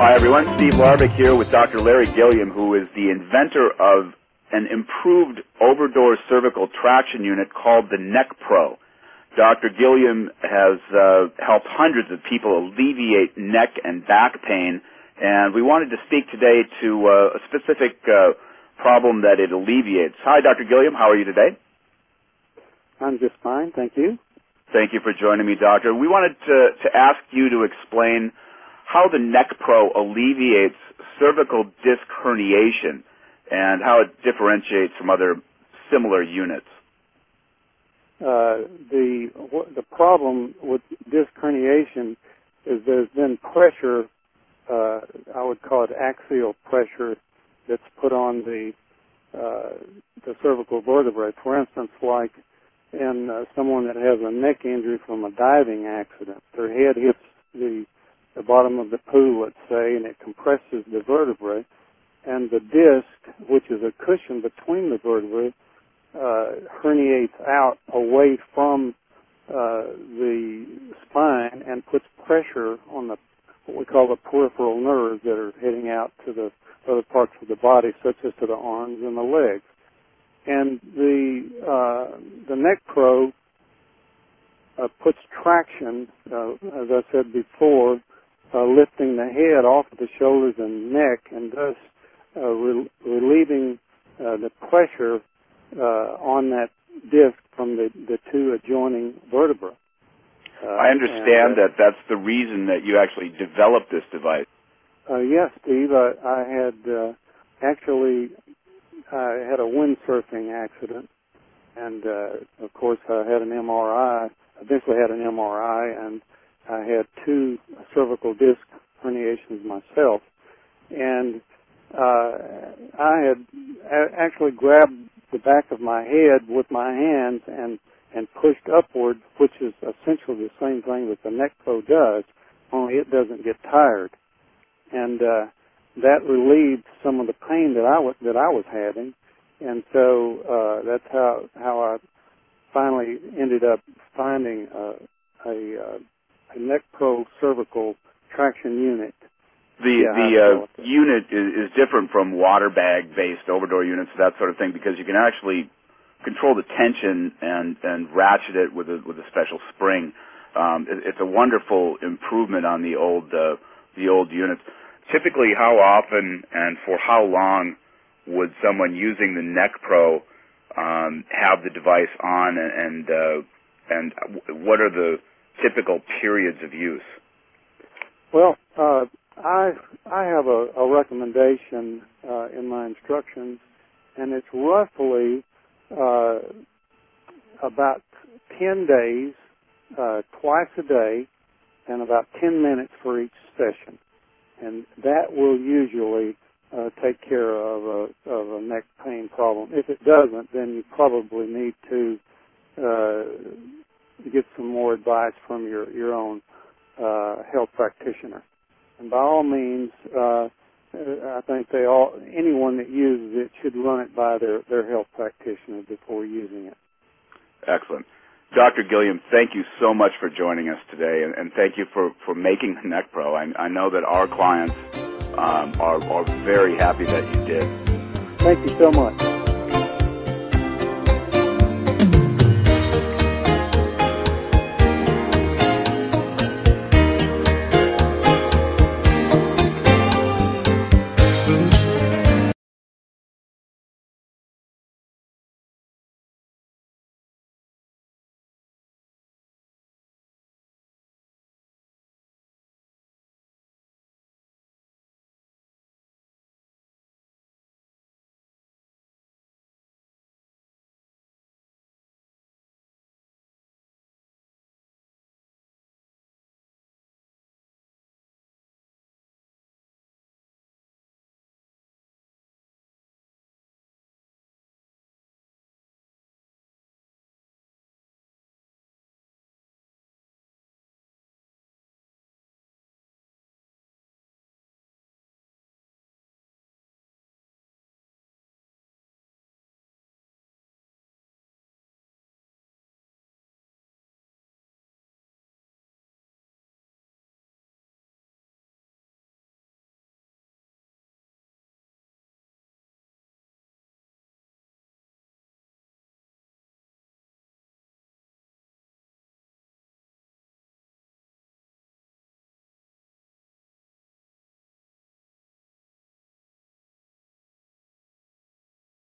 Hi, everyone. Steve Larbick here with Dr. Larry Gilliam, who is the inventor of an improved over-door cervical traction unit called the NeckPro. Dr. Gilliam has helped hundreds of people alleviate neck and back pain, and we wanted to speak today to a specific problem that it alleviates. Hi, Dr. Gilliam. How are you today? I'm just fine, thank you. Thank you for joining me, Doctor. We wanted to ask you to explain how the NeckPro alleviates cervical disc herniation and how it differentiates from other similar units. The problem with disc herniation is there's been pressure, I would call it axial pressure, that's put on the cervical vertebrae. For instance, like in someone that has a neck injury from a diving accident, their head hits the bottom of the pool, let's say, and it compresses the vertebrae, and the disc, which is a cushion between the vertebrae, herniates out away from the spine and puts pressure on what we call the peripheral nerves that are heading out to the other parts of the body, such as to the arms and the legs. And the NeckPro puts traction, as I said before, lifting the head off of the shoulders and neck, and thus relieving the pressure on that disc from the two adjoining vertebrae. I understand that that's the reason that you actually developed this device. Yes, Steve. I had a windsurfing accident, and of course I had an MRI. Eventually had an MRI, and I had 2 cervical disc herniations myself. And I had actually grabbed the back of my head with my hands and pushed upward, which is essentially the same thing that the NeckPro does, only it doesn't get tired. And that relieved some of the pain that I was having, and so that's how I finally ended up finding a NeckPro cervical traction unit. The unit is different from water bag-based over-door units, that sort of thing, because you can actually control the tension and ratchet it with a special spring. It's a wonderful improvement on the old units. Typically, how often and for how long would someone using the NeckPro have the device on, and what are the typical periods of use? Well, I have a recommendation in my instructions, and it's roughly about 10 days, twice a day, and about 10 minutes for each session. And that will usually take care of a neck pain problem. If it doesn't, then you probably need to get some more advice from your own health practitioner. And by all means, I think anyone that uses it should run it by their health practitioner before using it. Excellent. Dr. Gilliam, thank you so much for joining us today, and thank you for making the NeckPro. I know that our clients are very happy that you did. Thank you so much.